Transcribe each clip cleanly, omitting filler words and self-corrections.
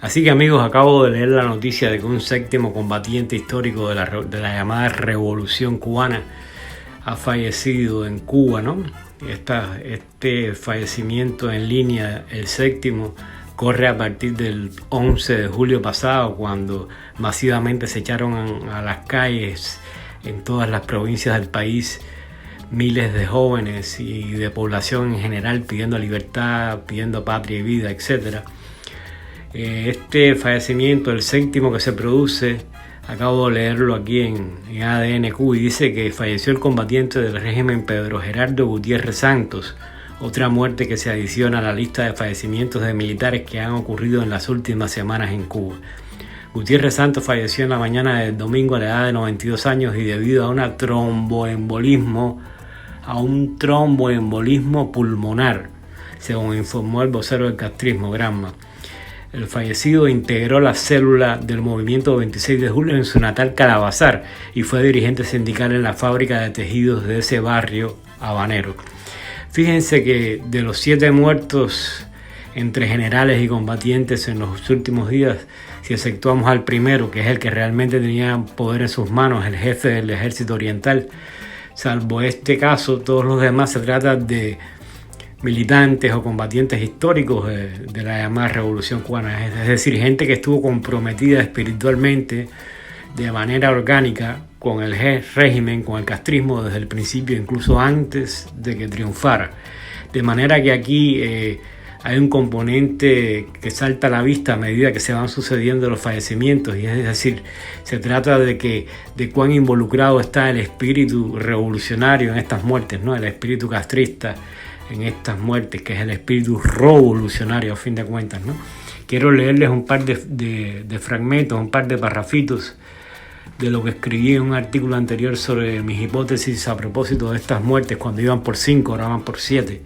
Así que amigos, acabo de leer la noticia de que un séptimo combatiente histórico de la llamada Revolución Cubana ha fallecido en Cuba, ¿no? Este fallecimiento en línea, el séptimo, corre a partir del 11 de julio pasado, cuando masivamente se echaron a las calles en todas las provincias del país miles de jóvenes y de población en general pidiendo libertad, pidiendo patria y vida, etc. Este fallecimiento, el séptimo que se produce, acabo de leerlo aquí en ADN-Q, y dice que falleció el combatiente del régimen Pedro Gerardo Gutiérrez Santos, otra muerte que se adiciona a la lista de fallecimientos de militares que han ocurrido en las últimas semanas en Cuba. Gutiérrez Santos falleció en la mañana del domingo a la edad de 92 años y debido a un tromboembolismo pulmonar, según informó el vocero del castrismo, Granma. El fallecido integró la célula del movimiento 26 de julio en su natal Calabazar y fue dirigente sindical en la fábrica de tejidos de ese barrio habanero. Fíjense que de los 7 muertos entre generales y combatientes en los últimos días, si exceptuamos al primero, que es el que realmente tenía poder en sus manos, el jefe del ejército oriental, salvo este caso, todos los demás se trata de militantes o combatientes históricos de la llamada Revolución Cubana, es decir, gente que estuvo comprometida espiritualmente de manera orgánica con el régimen, con el castrismo desde el principio, incluso antes de que triunfara. De manera que aquí hay un componente que salta a la vista a medida que se van sucediendo los fallecimientos, y es decir, se trata de cuán involucrado está el espíritu revolucionario en estas muertes, ¿no? El espíritu castrista en estas muertes, que es el espíritu revolucionario a fin de cuentas, ¿no? Quiero leerles un par de fragmentos, un par de parrafitos de lo que escribí en un artículo anterior sobre mis hipótesis a propósito de estas muertes, cuando iban por 5, ahora van por 7.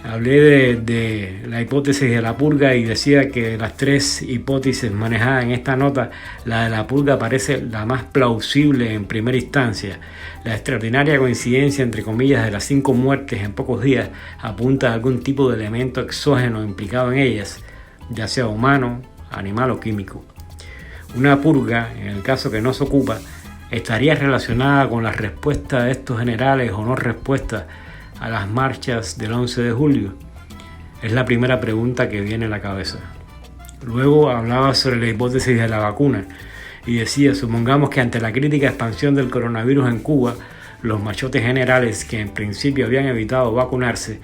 Hablé de la hipótesis de la purga y decía que de las 3 hipótesis manejadas en esta nota, la de la purga parece la más plausible en primera instancia. La extraordinaria coincidencia, entre comillas, de las 5 muertes en pocos días apunta a algún tipo de elemento exógeno implicado en ellas, ya sea humano, animal o químico. Una purga, en el caso que nos ocupa, estaría relacionada con la respuesta de estos generales o no respuesta a las marchas del 11 de julio. Es la primera pregunta que viene a la cabeza. Luego hablaba sobre la hipótesis de la vacuna y decía: supongamos que ante la crítica expansión del coronavirus en Cuba, los machotes generales que en principio habían evitado vacunarse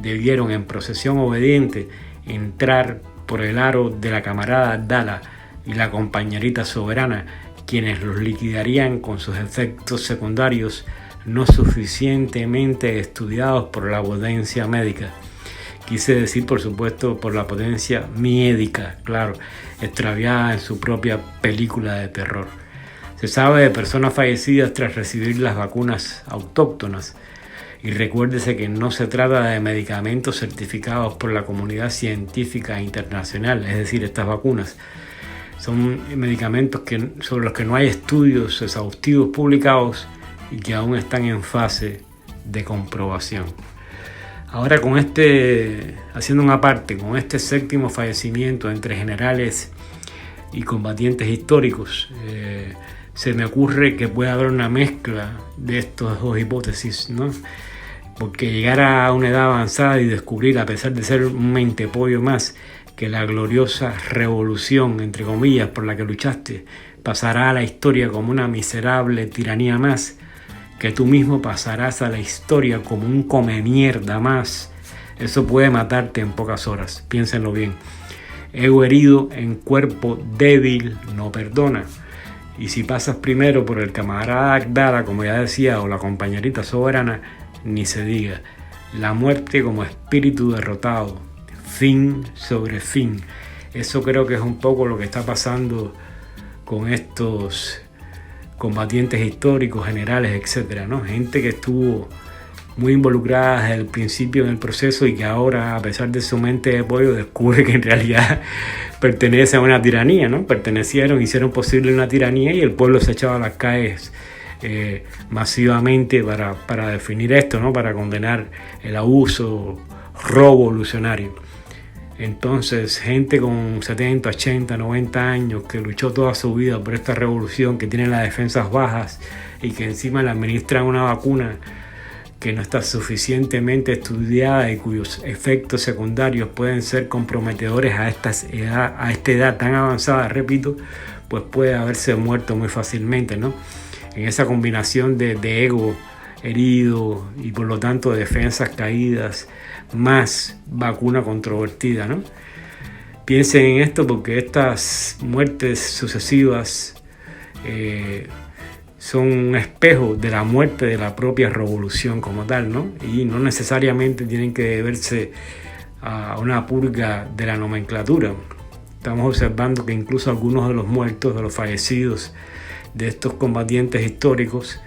debieron en procesión obediente entrar por el aro de la camarada Abdala y la compañerita Soberana, quienes los liquidarían con sus efectos secundarios no suficientemente estudiados por la potencia médica. Quise decir, por supuesto, por la potencia médica, claro, extraviada en su propia película de terror. Se sabe de personas fallecidas tras recibir las vacunas autóctonas. Y recuérdese que no se trata de medicamentos certificados por la comunidad científica internacional, es decir, estas vacunas son medicamentos sobre los que no hay estudios exhaustivos publicados y que aún están en fase de comprobación. Ahora, haciendo una parte, con este 7º fallecimiento entre generales y combatientes históricos, se me ocurre que puede haber una mezcla de estas 2 hipótesis, ¿no? Porque llegar a una edad avanzada y descubrir, a pesar de ser un mentepollo más, que la gloriosa revolución, entre comillas, por la que luchaste, pasará a la historia como una miserable tiranía más, que tú mismo pasarás a la historia como un come mierda más, eso puede matarte en pocas horas. Piénsenlo bien. Ego herido en cuerpo débil no perdona. Y si pasas primero por el camarada Abdala, como ya decía, o la compañerita Soberana, ni se diga. La muerte como espíritu derrotado. Fin sobre fin. Eso creo que es un poco lo que está pasando con estos combatientes históricos, generales, etcétera, ¿no? Gente que estuvo muy involucrada desde el principio en el proceso y que ahora, a pesar de su mente de pollo, descubre que en realidad pertenece a una tiranía, ¿no? Hicieron posible una tiranía y el pueblo se echaba a las calles masivamente para definir esto, ¿no? Para condenar el abuso revolucionario. Entonces, gente con 70, 80, 90 años que luchó toda su vida por esta revolución, que tiene las defensas bajas y que encima le administran una vacuna que no está suficientemente estudiada y cuyos efectos secundarios pueden ser comprometedores a esta edad tan avanzada, repito, pues puede haberse muerto muy fácilmente, ¿no? En esa combinación de ego herido y por lo tanto defensas caídas, más vacuna controvertida, ¿no? Piensen en esto porque estas muertes sucesivas son un espejo de la muerte de la propia revolución como tal, ¿no? Y no necesariamente tienen que deberse a una purga de la nomenclatura. Estamos observando que incluso algunos de los muertos, de los fallecidos de estos combatientes históricos,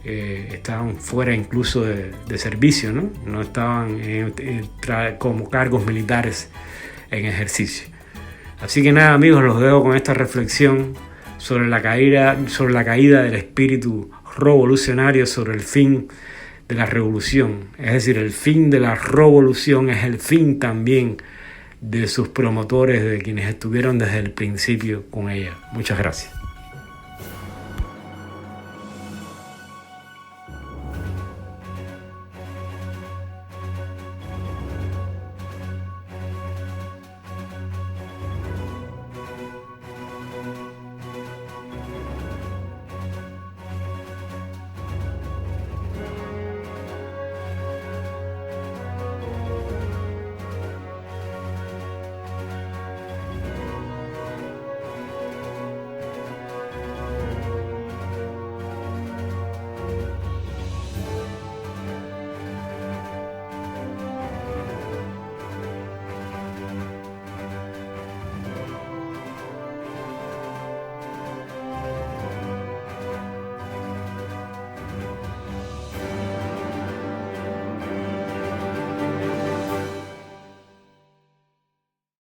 estaban fuera incluso de servicio, ¿no? No estaban como cargos militares en ejercicio. Así que nada, amigos, los dejo con esta reflexión sobre la caída del espíritu revolucionario, sobre el fin de la revolución. Es decir, el fin de la revolución es el fin también de sus promotores, de quienes estuvieron desde el principio con ella. Muchas gracias.